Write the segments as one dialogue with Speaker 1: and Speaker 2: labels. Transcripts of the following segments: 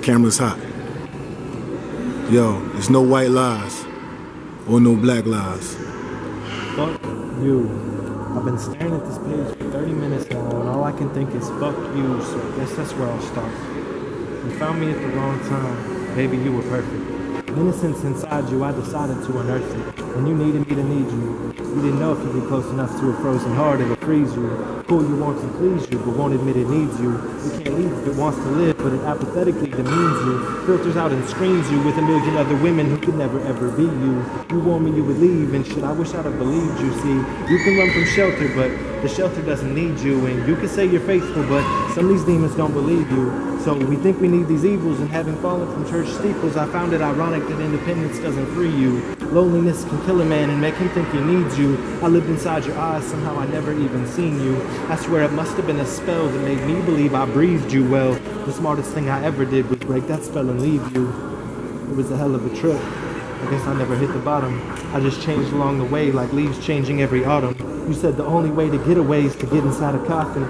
Speaker 1: Camera's hot. Yo, there's no white lies or no black lies.
Speaker 2: Fuck you. I've been staring at this page for 30 minutes now, and all I can think is fuck you, so I guess that's where I'll start. You found me at the wrong time. Baby, you were perfect. Innocence inside you, I decided to unearth it. When you needed me to need you, you didn't know if you'd be close enough to a frozen heart, it'll freeze you. Pull you wants to please you, but won't admit it needs you. You can't leave if it wants to live, but it apathetically demeans you. Filters out and screens you with a million other women who could never ever be you. You warned me you would leave, and shit, I wish I'd have believed you. See, you can run from shelter, but the shelter doesn't need you. And you can say you're faithful, but some of these demons don't believe you. So we think we need these evils, and having fallen from church steeples, I found it ironic that independence doesn't free you. Loneliness can kill a man and make him think he needs you. I lived inside your eyes, somehow I never even seen you. I swear it must have been a spell that made me believe I breathed you well. The smartest thing I ever did was break that spell and leave you. It was a hell of a trip. I guess I never hit the bottom. I just changed along the way like leaves changing every autumn. You said the only way to get away is to get inside a coffin.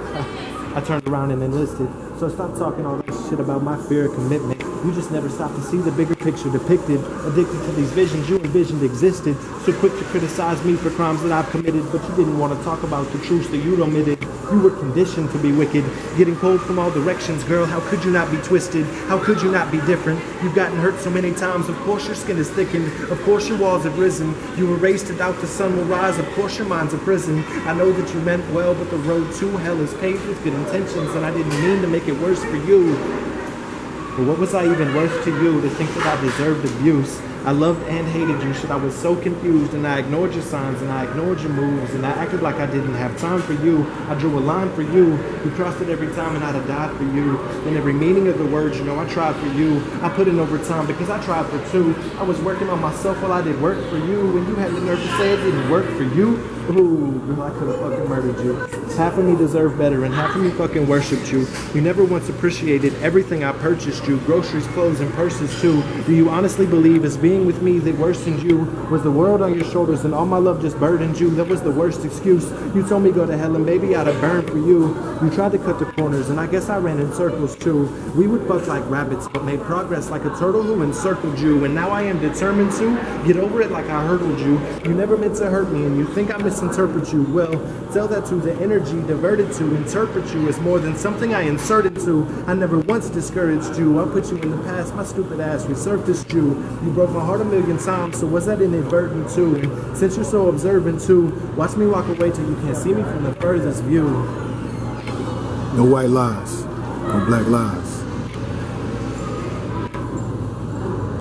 Speaker 2: I turned around and enlisted. So stop talking all that shit about my fear of commitment. You just never stopped to see the bigger picture depicted. Addicted to these visions you envisioned existed. So quick to criticize me for crimes that I've committed, but you didn't want to talk about the truths that you'd omitted. You were conditioned to be wicked, getting cold from all directions, girl. How could you not be twisted? How could you not be different? You've gotten hurt so many times, of course your skin is thickened. Of course your walls have risen. You were raised to doubt the sun will rise, of course your mind's a prison. I know that you meant well, but the road to hell is paved with good intentions, and I didn't mean to make it worse for you. But what was I even worth to you to think that I deserved abuse? I loved and hated you, shit, I was so confused, and I ignored your signs, and I ignored your moves, and I acted like I didn't have time for you. I drew a line for you. You crossed it every time, and I'd have died for you. In every meaning of the words, you know I tried for you. I put in overtime because I tried for two. I was working on myself while I did work for you, and you had the nerve to say it didn't work for you. Ooh, girl, I could have fucking murdered you. Half of me deserved better, and half of me fucking worshipped you. You never once appreciated everything I purchased you. Groceries, clothes, and purses too. Do you honestly believe as being with me that worsened you? Was the world on your shoulders and all my love just burdened you? That was the worst excuse. You told me go to hell and maybe I'd have burned for you. You tried to cut the corners and I guess I ran in circles too. We would fuck like rabbits but made progress like a turtle who encircled you. And now I am determined to get over it like I hurdled you. You never meant to hurt me and you think I misinterpret you. Well, tell that to the energy diverted to interpret you as more than something I inserted to. I never once discouraged you. I put you in the past, my stupid ass resurfaced you. You broke my heart a million times, so was that inadvertent too? And since you're so observant too, watch me walk away till you can't see me from the furthest view.
Speaker 1: No white lies, no black lies.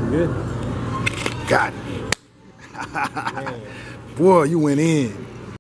Speaker 2: You good?
Speaker 1: Got it. Boy, you went in.